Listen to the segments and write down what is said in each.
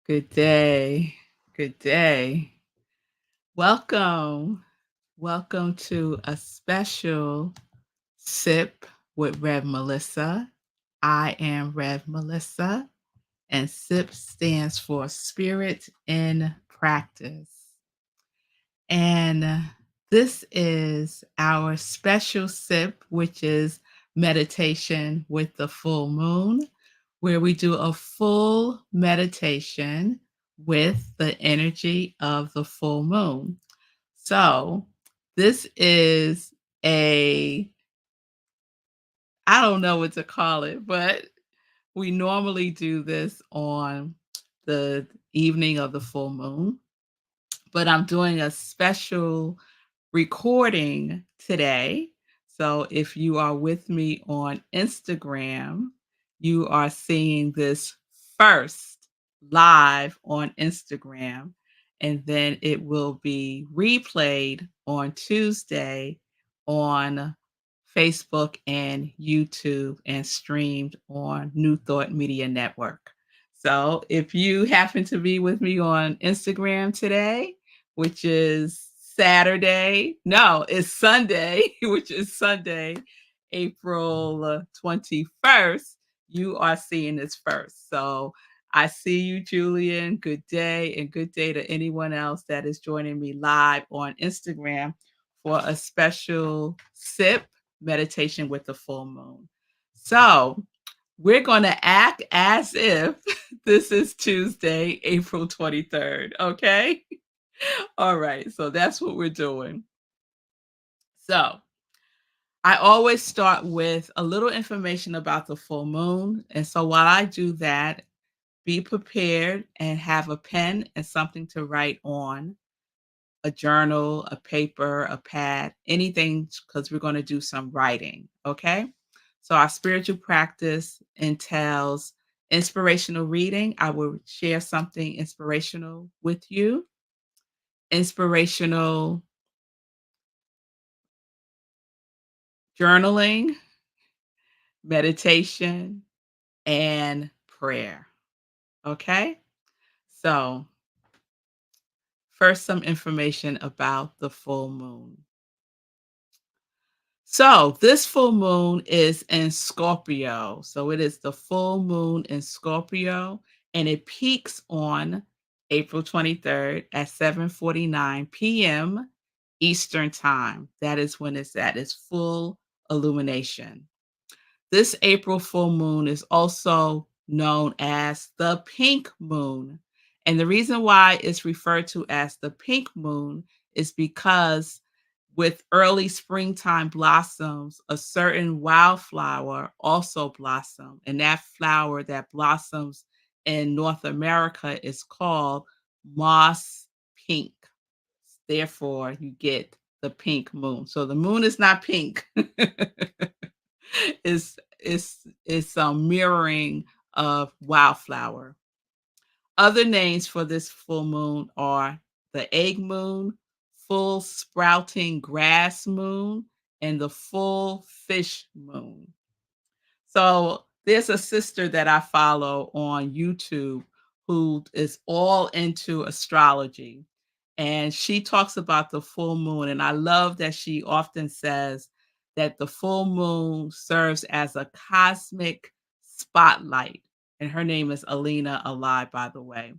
Good day. Good day. Welcome. Welcome to a special sip with Rev Melissa. I am Rev Melissa, and SIP stands for Spirit in Practice. And this is our special sip, which is meditation with the full moon, where we do a full meditation with the energy of the full moon. So, this is I don't know what to call it, but we normally do this on the evening of the full moon, but I'm doing a special recording today. So if you are with me on Instagram, you are seeing this first live on Instagram, and then it will be replayed on Tuesday on Facebook and YouTube and streamed on New Thought Media Network. So if you happen to be with me on Instagram today, which is Saturday. No, it's Sunday, which is Sunday, April 21st. You are seeing this first. So I see you, Julian. Good day, and good day to anyone else that is joining me live on Instagram for a special sip meditation with the full moon. So we're going to act as if this is Tuesday, April 23rd. Okay. All right, so that's what we're doing. So, I always start with a little information about the full moon. And so, while I do that, be prepared and have a pen and something to write on a journal, a paper, a pad, anything, because we're going to do some writing. Okay. So, our spiritual practice entails inspirational reading. I will share something inspirational with you, inspirational journaling, meditation, and prayer. Okay? So, first, some information about the full moon. So, this full moon is in Scorpio. So, it is the full moon in Scorpio, and it peaks on April 23rd at 7:49 p.m. Eastern Time. That is when it's at its full illumination. This April full moon is also known as the pink moon. And the reason why it's referred to as the pink moon is because with early springtime blossoms, a certain wildflower also blossom. And that flower that blossoms in North America is called moss pink. Therefore, you get the pink moon. So the moon is not pink. It's mirroring of wildflower. Other names for this full moon are the egg moon, full sprouting grass moon, and the full fish moon. So there's a sister that I follow on YouTube who is all into astrology. And she talks about the full moon. And I love that she often says that the full moon serves as a cosmic spotlight. And her name is Alina Alive, by the way.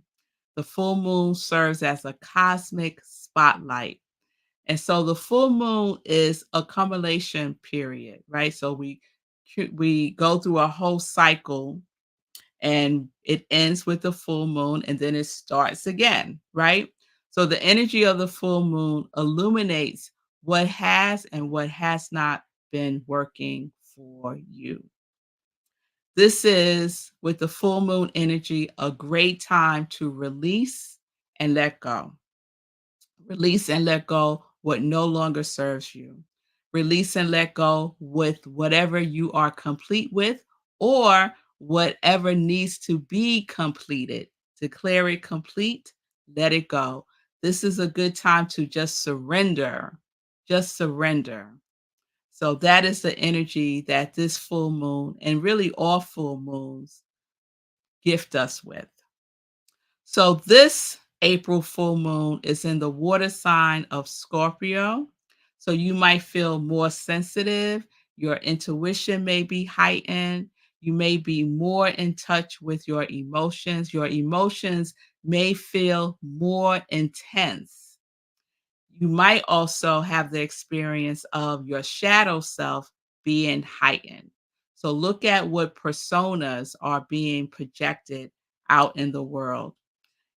The full moon serves as a cosmic spotlight. And so the full moon is accumulation period, right? So we go through a whole cycle and it ends with the full moon and then it starts again, right? So the energy of the full moon illuminates what has and what has not been working for you. This is, with the full moon energy, a great time to release and let go. Release and let go what no longer serves you. Release and let go with whatever you are complete with or whatever needs to be completed. Declare it complete, let it go. This is a good time to just surrender. Just surrender. So that is the energy that this full moon and really all full moons gift us with. So this April full moon is in the water sign of Scorpio. So you might feel more sensitive. Your intuition may be heightened. You may be more in touch with your emotions. Your emotions may feel more intense. You might also have the experience of your shadow self being heightened. So look at what personas are being projected out in the world.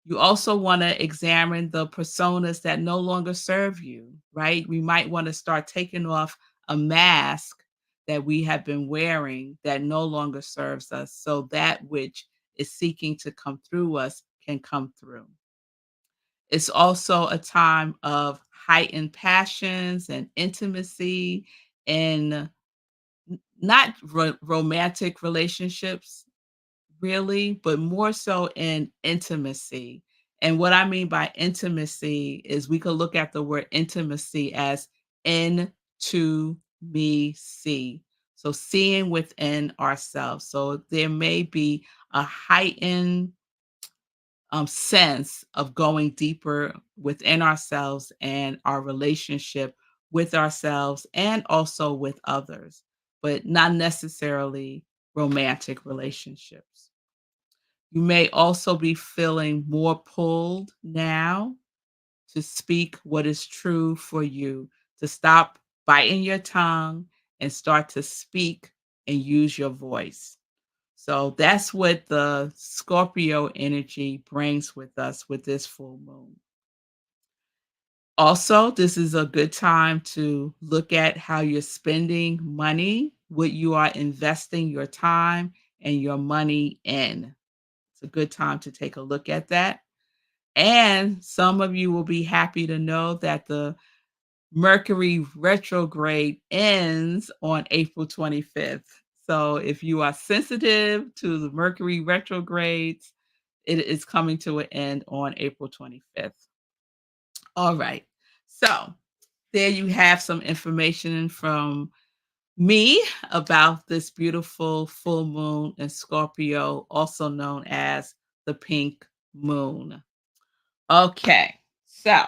You also want to examine the personas that no longer serve you, right? We might want to start taking off a mask that we have been wearing that no longer serves us so that which is seeking to come through us can come through. It's also a time of heightened passions and intimacy and not romantic relationships really, but more so in intimacy. And what I mean by intimacy is we could look at the word intimacy as in to me see. So seeing within ourselves. So there may be a heightened sense of going deeper within ourselves and our relationship with ourselves and also with others, but not necessarily romantic relationships. You may also be feeling more pulled now to speak what is true for you, to stop biting your tongue and start to speak and use your voice. So that's what the Scorpio energy brings with us with this full moon. Also, this is a good time to look at how you're spending money, what you are investing your time and your money in. It's a good time to take a look at that. And some of you will be happy to know that the Mercury retrograde ends on April 25th. So if you are sensitive to the Mercury retrogrades, it is coming to an end on April 25th. All right. So there you have some information from me about this beautiful full moon in Scorpio, also known as the pink moon. Okay. So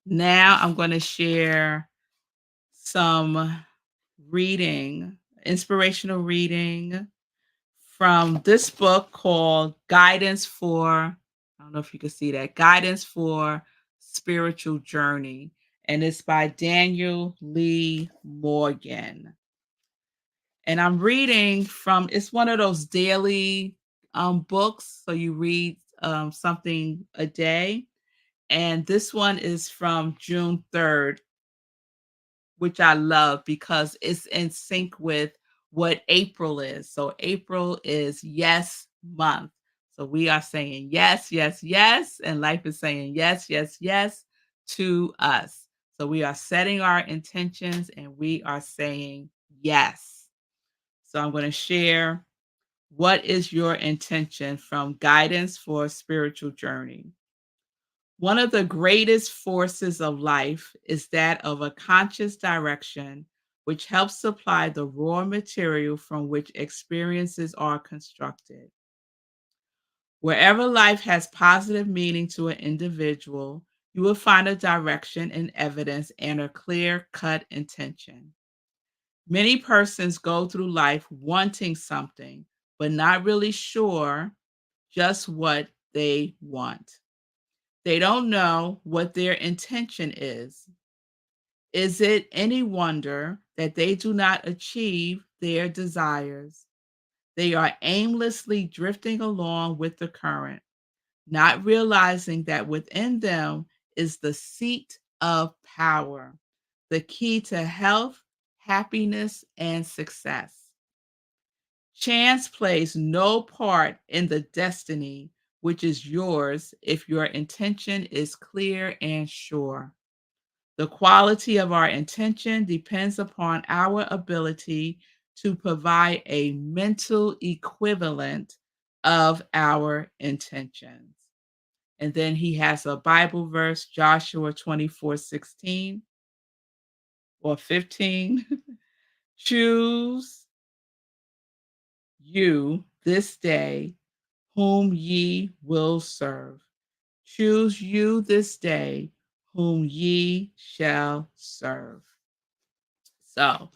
now I'm going to share some reading, inspirational reading from this book called Guidance for, I don't know if you can see that, Guidance for Spiritual Journey. And it's by Daniel Lee Morgan. And I'm reading from, it's one of those daily books. So you read something a day. And this one is from June 3rd, which I love because it's in sync with what April is. So April is yes month. So we are saying yes, yes, yes. And life is saying yes, yes, yes to us. So we are setting our intentions and we are saying yes. So I'm going to share what is your intention from Guidance for a Spiritual Journey. One of the greatest forces of life is that of a conscious direction, which helps supply the raw material from which experiences are constructed. Wherever life has positive meaning to an individual, you will find a direction and evidence and a clear cut intention. Many persons go through life wanting something, but not really sure just what they want. They don't know what their intention is. Is it any wonder that they do not achieve their desires? They are aimlessly drifting along with the current, not realizing that within them is the seat of power, the key to health, happiness, and success. Chance plays no part in the destiny which is yours if your intention is clear and sure. The quality of our intention depends upon our ability to provide a mental equivalent of our intentions. And then he has a Bible verse, Joshua 24:16 or 15. Choose you this day whom ye will serve. Choose you this day whom ye shall serve. So,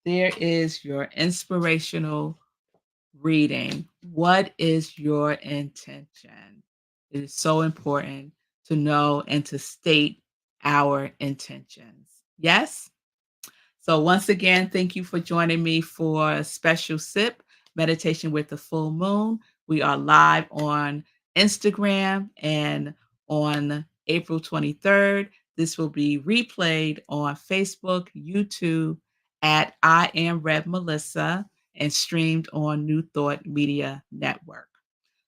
there is your inspirational reading. What is your intention? It is so important to know and to state our intentions. Yes? So, once again, thank you for joining me for a special sip meditation with the full moon. We are live on Instagram and on April 23rd. This will be replayed on Facebook, YouTube at I Am Melissa and streamed on New Thought Media Network.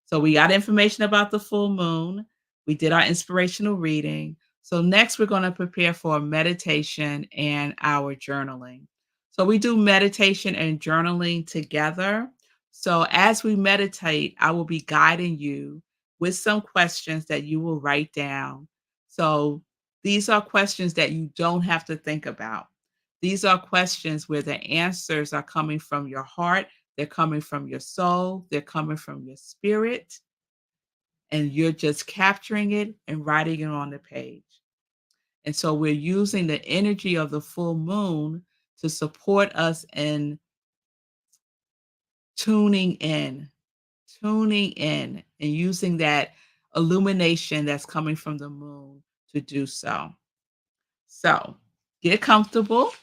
So we got information about the full moon. We did our inspirational reading. So next we're going to prepare for meditation and our journaling. So we do meditation and journaling together. So as we meditate, I will be guiding you with some questions that you will write down. So these are questions that you don't have to think about. These are questions where the answers are coming from your heart, they're coming from your soul, they're coming from your spirit, and you're just capturing it and writing it on the page. And so we're using the energy of the full moon to support us in tuning in, tuning in, and using that illumination that's coming from the moon to do so. So get comfortable.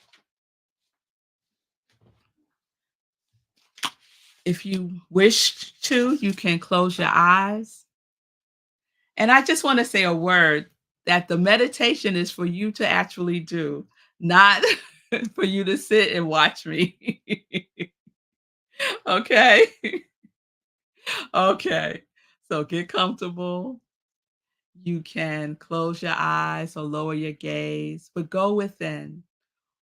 If you wish to, you can close your eyes. And I just want to say a word that the meditation is for you to actually do, not for you to sit and watch me. Okay? Okay. So get comfortable. You can close your eyes or lower your gaze, but go within.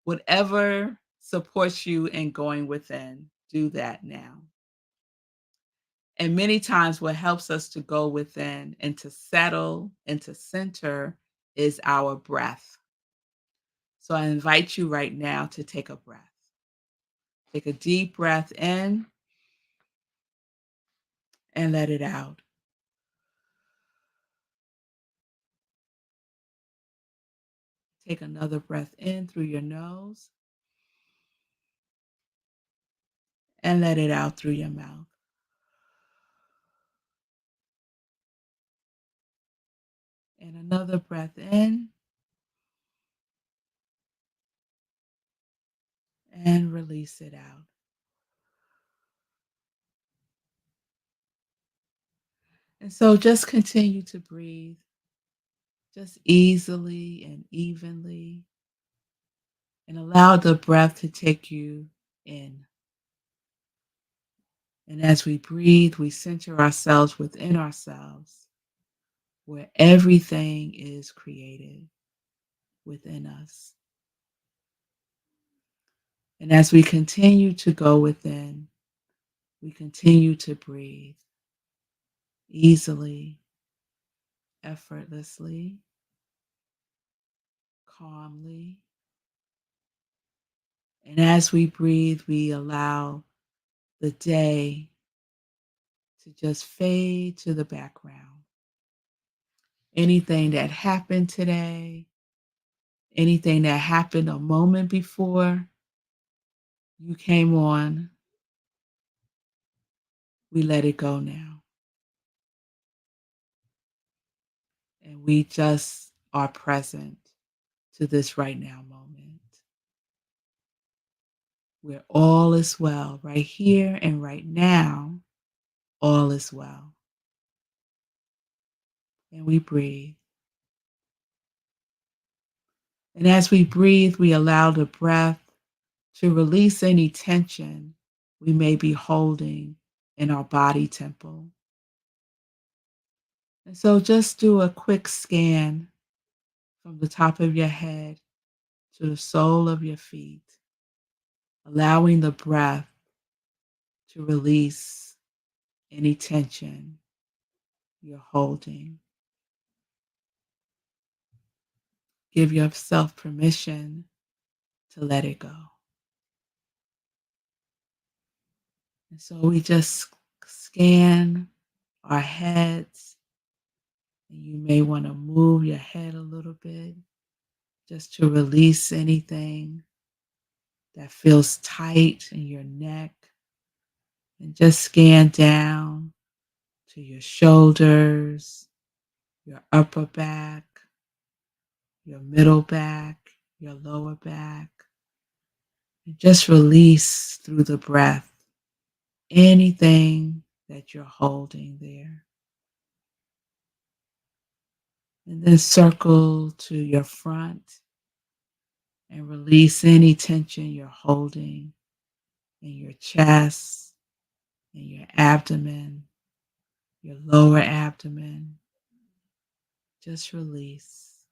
Whatever supports you in going within, do that now. And many times, what helps us to go within and to settle and to center is our breath. So I invite you right now to take a breath. Take a deep breath in and let it out. Take another breath in through your nose and let it out through your mouth. And another breath in and release it out. And so just continue to breathe, just easily and evenly, and allow the breath to take you in. And as we breathe, we center ourselves within ourselves, where everything is created within us. And as we continue to go within, we continue to breathe easily, effortlessly, calmly. And as we breathe, we allow the day to just fade to the background. Anything that happened today, anything that happened a moment before you came on, we let it go now. And we just are present to this right now moment where all is well, right here and right now, all is well. And we breathe. And as we breathe, we allow the breath to release any tension we may be holding in our body temple. And so just do a quick scan from the top of your head to the sole of your feet, allowing the breath to release any tension you're holding. Give yourself permission to let it go. And so we just scan our heads. And you may want to move your head a little bit just to release anything that feels tight in your neck. And just scan down to your shoulders, your upper back, your middle back, your lower back. And just release through the breath anything that you're holding there. And then circle to your front and release any tension you're holding in your chest, in your abdomen, your lower abdomen. Just release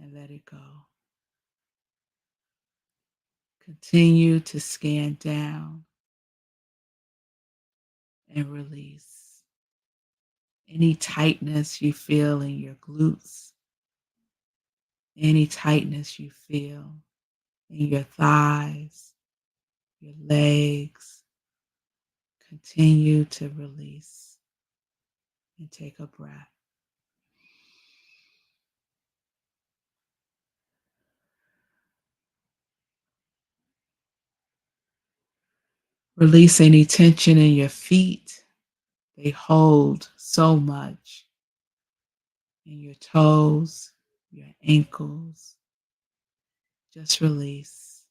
and let it go. Continue to scan down and release any tightness you feel in your glutes, any tightness you feel in your thighs, your legs. Continue to release and take a breath. Release any tension in your feet. They hold so much in your toes, your ankles. Just release.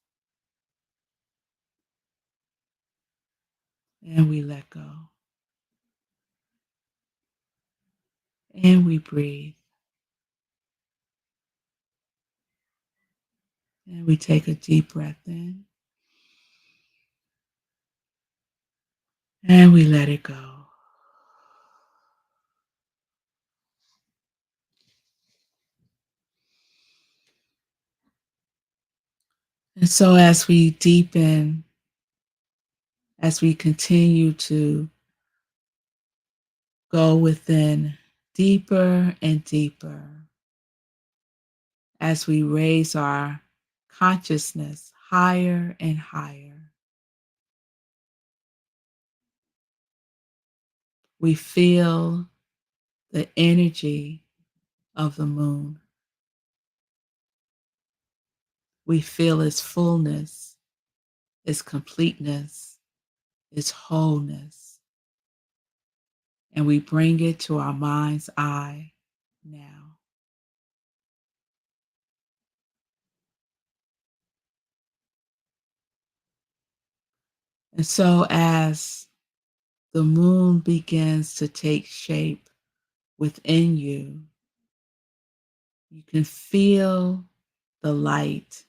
And we let go. And we breathe. And we take a deep breath in. And we let it go. And so as we deepen, as we continue to go within deeper and deeper, as we raise our consciousness higher and higher, we feel the energy of the moon. We feel its fullness, its completeness, its wholeness. And we bring it to our mind's eye now. And so as the moon begins to take shape within you, you can feel the light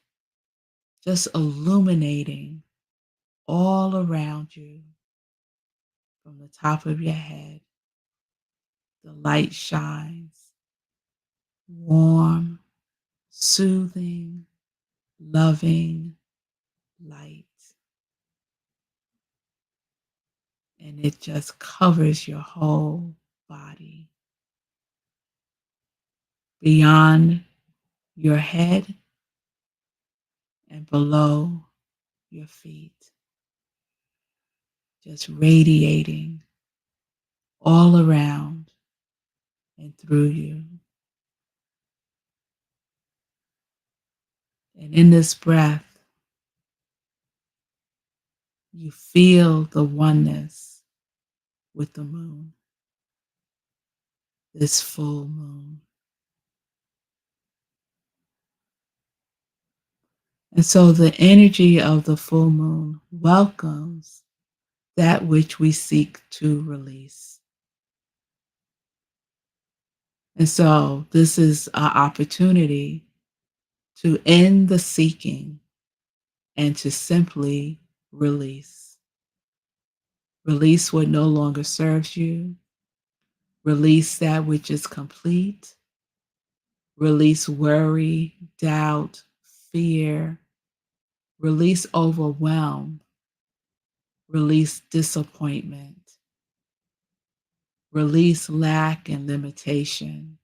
just illuminating all around you from the top of your head. The light shines warm, soothing, loving light. And it just covers your whole body. Beyond your head and below your feet. Just radiating all around and through you. And in this breath, you feel the oneness with the moon, this full moon. And so the energy of the full moon welcomes that which we seek to release. And so this is our opportunity to end the seeking and to simply release. Release what no longer serves you. Release that which is complete. Release worry, doubt, fear. Release overwhelm. Release disappointment. Release lack and limitation.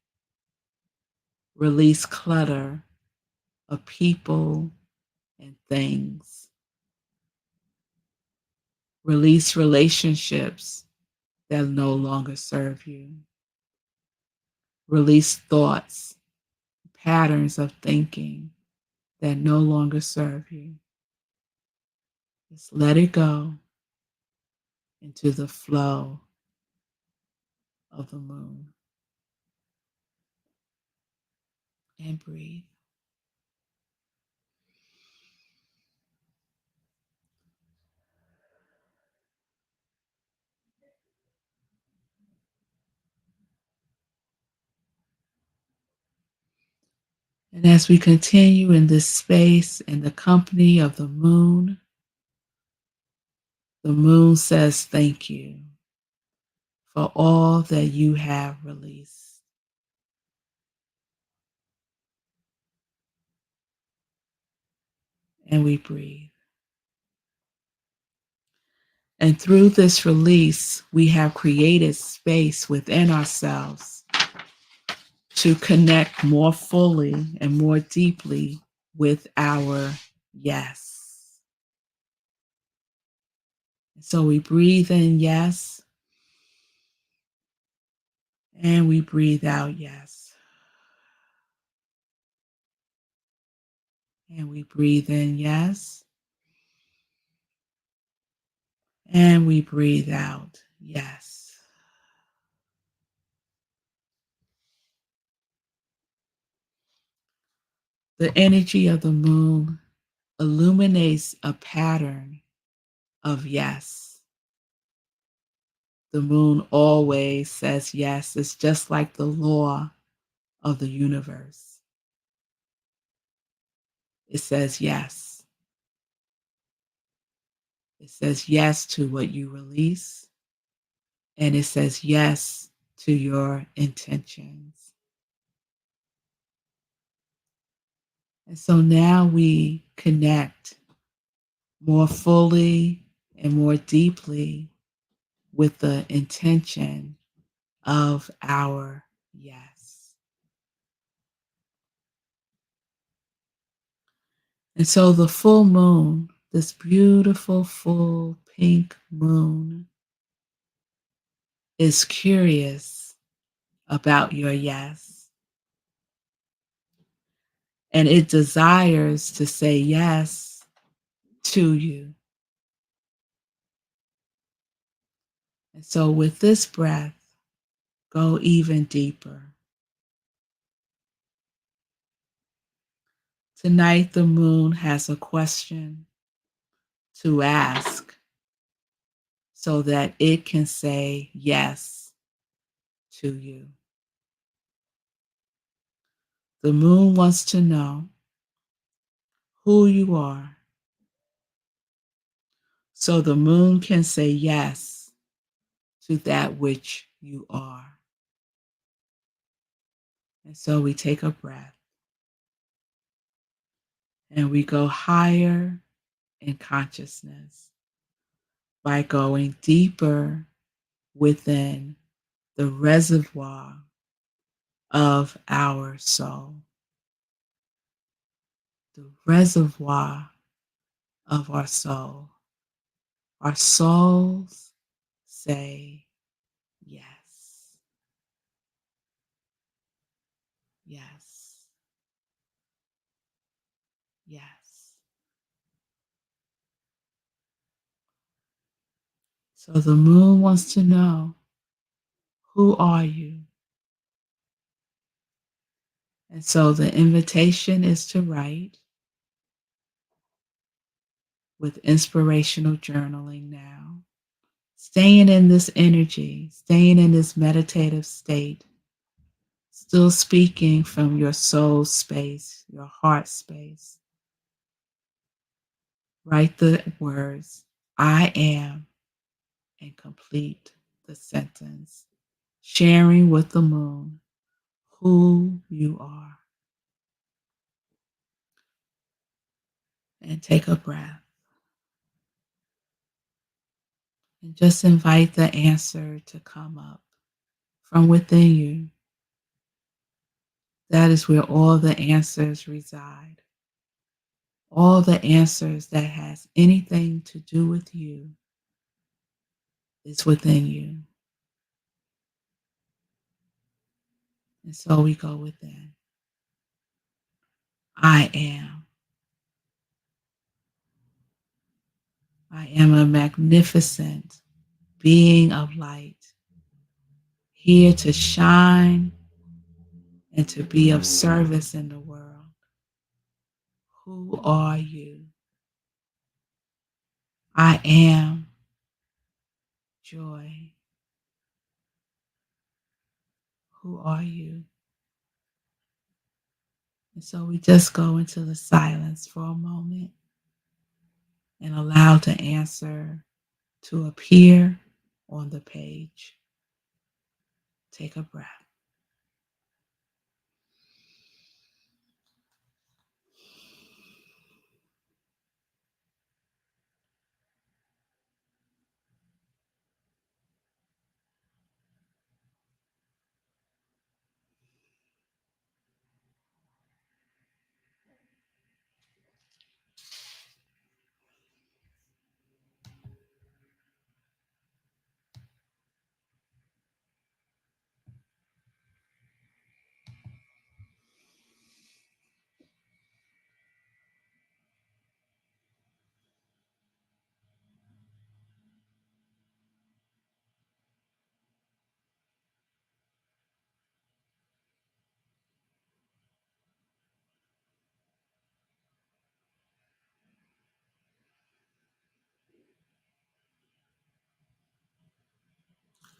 Release clutter of people and things. Release relationships that no longer serve you. Release thoughts, patterns of thinking that no longer serve you. Just let it go into the flow of the moon and breathe. And as we continue in this space in the company of the moon says thank you for all that you have released. And we breathe. And through this release, we have created space within ourselves to connect more fully and more deeply with our yes. So we breathe in yes, and we breathe out yes. And we breathe in yes, and we breathe out yes. The energy of the moon illuminates a pattern of yes. The moon always says yes. It's just like the law of the universe. It says yes. It says yes to what you release, and it says yes to your intentions. And so now we connect more fully and more deeply with the intention of our yes. And so the full moon, this beautiful full pink moon, is curious about your yes. And it desires to say yes to you. And so with this breath, go even deeper. Tonight, the moon has a question to ask so that it can say yes to you. The moon wants to know who you are, so the moon can say yes to that which you are. And so we take a breath and we go higher in consciousness by going deeper within the reservoir of our soul. The reservoir of our soul. Our souls say yes. Yes. Yes. So the moon wants to know, who are you? And so the invitation is to write with inspirational journaling now. Staying in this energy, staying in this meditative state, still speaking from your soul space, your heart space. Write the words, I am, and complete the sentence, sharing with the moon who you are. And take a breath. And just invite the answer to come up from within you. That is where all the answers reside. All the answers that has anything to do with you is within you. And so we go with that. I am. I am a magnificent being of light, here to shine and to be of service in the world. Who are you? I am joy. Who are you? And so we just go into the silence for a moment and allow the answer to appear on the page. Take a breath.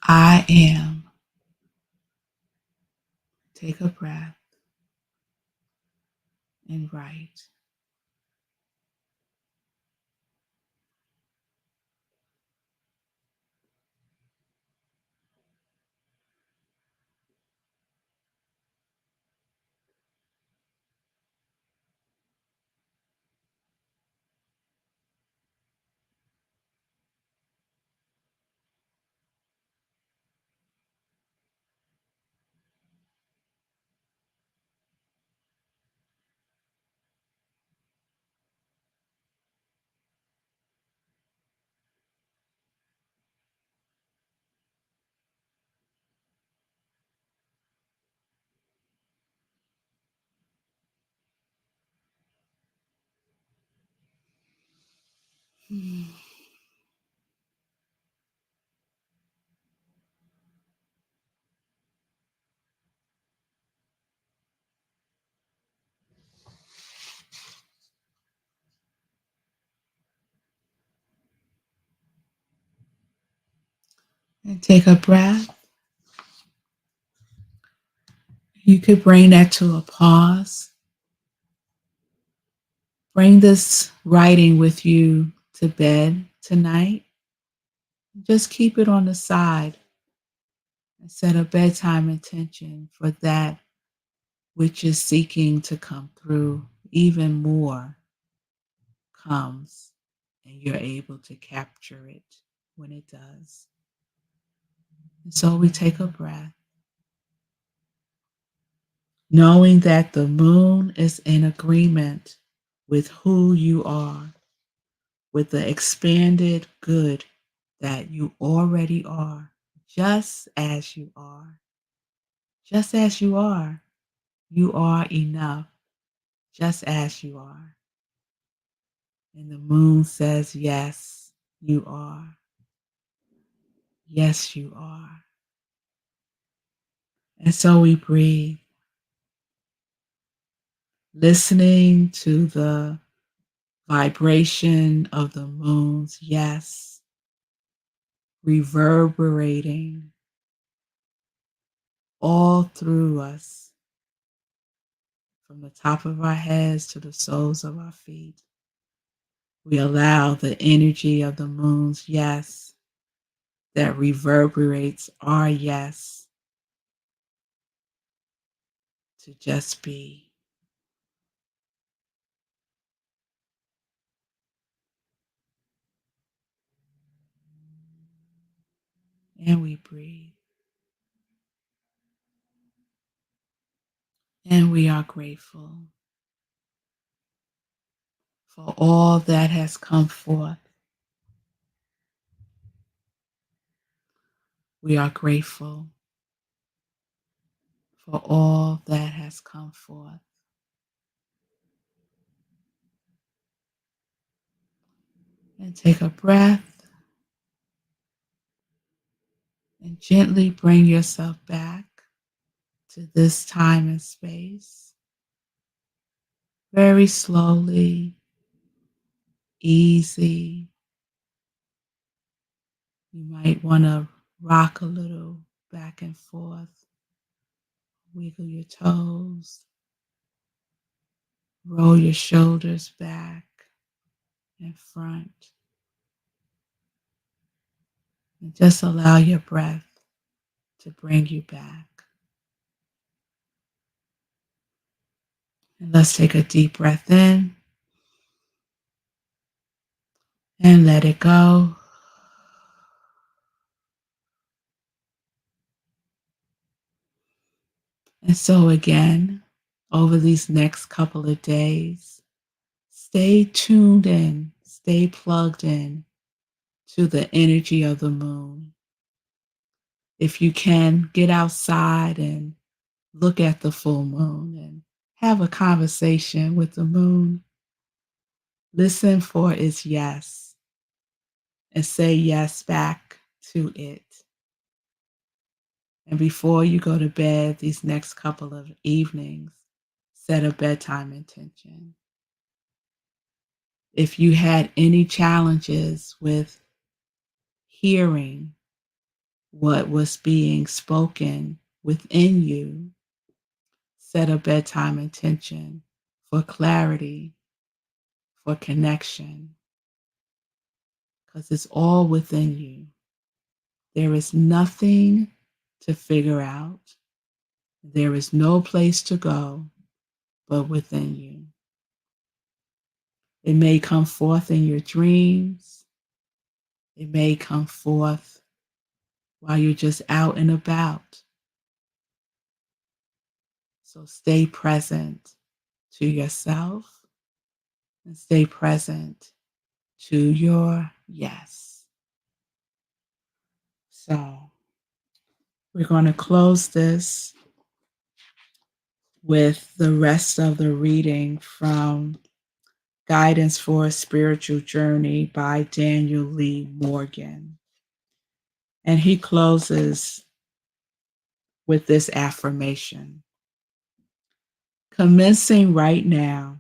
I am. Take a breath and write. And take a breath. You could bring that to a pause. Bring this writing with you to bed tonight. Just keep it on the side and set a bedtime intention for that which is seeking to come through. Even more comes, and you're able to capture it when it does. And so we take a breath, knowing that the moon is in agreement with who you are, with the expanded good that you already are, just as you are. Just as you are. You are enough, just as you are. And the moon says, yes, you are. Yes, you are. And so we breathe, listening to the vibration of the moon's yes, reverberating all through us, from the top of our heads to the soles of our feet. We allow the energy of the moon's yes that reverberates our yes to just be. And we breathe. And we are grateful for all that has come forth. We are grateful for all that has come forth. And take a breath and gently bring yourself back to this time and space. Very slowly, easy. You might want to rock a little back and forth, wiggle your toes, roll your shoulders back and front, and just allow your breath to bring you back. And let's take a deep breath in and let it go. And so again, over these next couple of days, stay tuned in, stay plugged in to the energy of the moon. If you can, get outside and look at the full moon and have a conversation with the moon. Listen for its yes and say yes back to it. And before you go to bed these next couple of evenings, set a bedtime intention. If you had any challenges with hearing what was being spoken within you, set a bedtime intention for clarity, for connection, because it's all within you. There is nothing to figure out. There is no place to go but within you. It may come forth in your dreams. It may come forth while you're just out and about. So stay present to yourself and stay present to your yes. So we're going to close this with the rest of the reading from Guidance for a Spiritual Journey by Daniel Lee Morgan. And he closes with this affirmation. Commencing right now,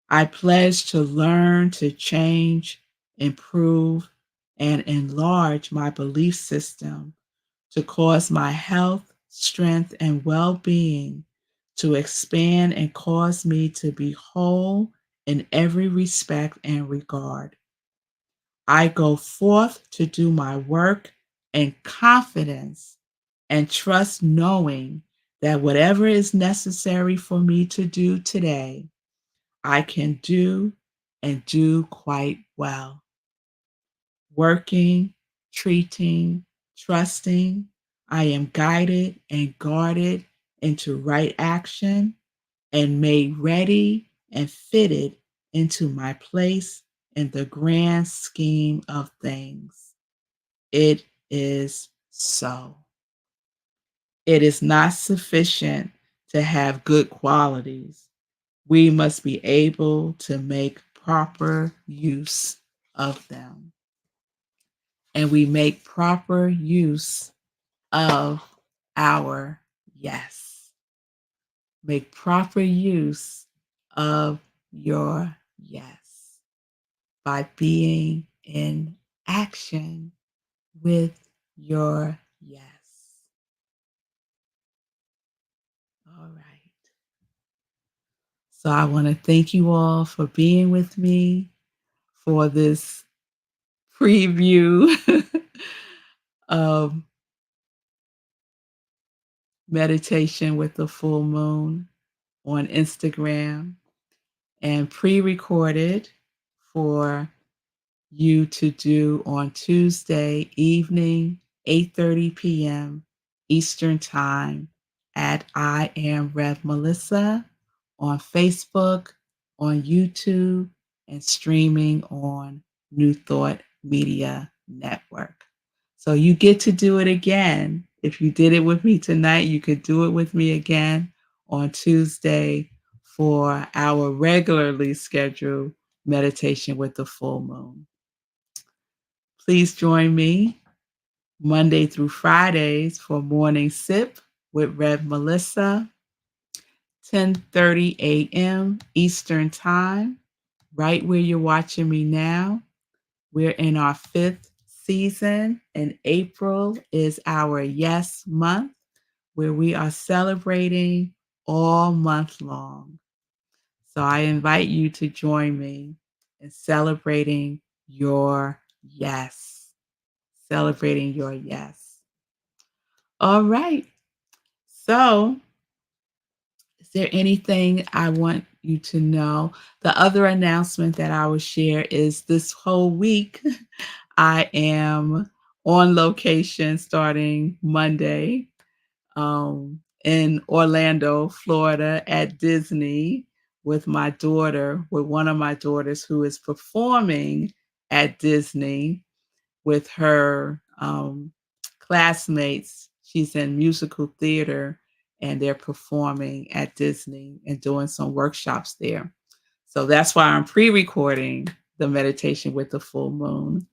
I pledge to learn, to change, improve, and enlarge my belief system to cause my health, strength, and well-being to expand and cause me to be whole in every respect and regard. I go forth to do my work in confidence and trust, knowing that whatever is necessary for me to do today, I can do and do quite well. Working, treating, trusting, I am guided and guarded into right action and made ready and fitted into my place in the grand scheme of things. It is so. It is not sufficient to have good qualities. We must be able to make proper use of them. And we make proper use of our yes. Make proper use of your yes by being in action with your yes. All right. So I want to thank you all for being with me for this preview of meditation with the full moon on Instagram and pre-recorded for you to do on Tuesday evening, 8:30 p.m. Eastern Time at I Am Melissa on Facebook, on YouTube, and streaming on New Thought Media Network. So you get to do it again If you did it with me tonight, you could do it with me again on Tuesday for our regularly scheduled meditation with the full moon. Please join me Monday through Fridays for morning sip with Rev Melissa, 10:30 a.m. Eastern Time, right where you're watching me now. We're in our 5th season, and April is our Yes Month, where we are celebrating all month long. So I invite you to join me in celebrating your yes. Celebrating your yes. All right. So, is there anything I want you to know? The other announcement that I will share is this whole week, I am on location starting Monday in Orlando, Florida at Disney with my daughter, with one of my daughters who is performing at Disney with her classmates. She's in musical theater and they're performing at Disney and doing some workshops there. So that's why I'm pre-recording the meditation with the full moon.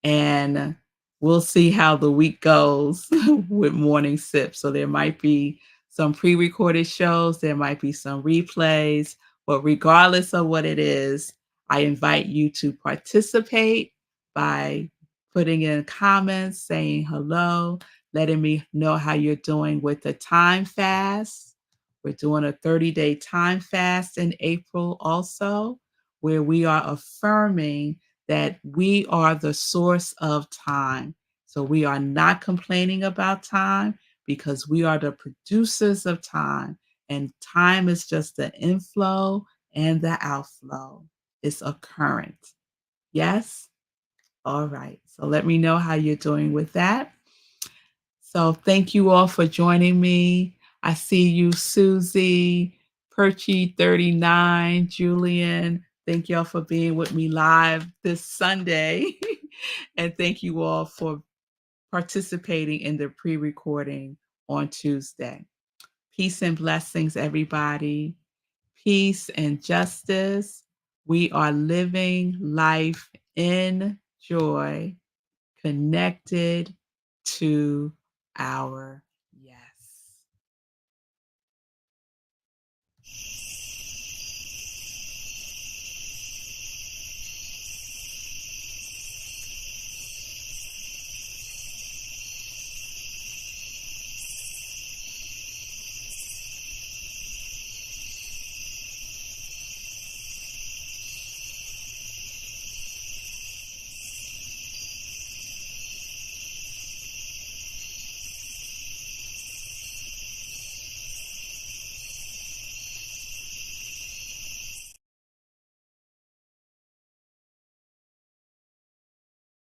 And we'll see how the week goes with morning sip. So there might be some pre-recorded shows, there might be some replays, but regardless of what it is, I invite you to participate by putting in comments, saying hello, letting me know how you're doing with the time fast. We're doing a 30-day time fast in April also, where we are affirming that we are the source of time. So we are not complaining about time because we are the producers of time. And time is just the inflow and the outflow. It's a current. Yes? All right. So let me know how you're doing with that. So thank you all for joining me. I see you, Susie, Perchy 39, Julian. Thank y'all for being with me live this Sunday. And thank you all for participating in the pre-recording on Tuesday. Peace and blessings, everybody. Peace and justice. We are living life in joy, connected to our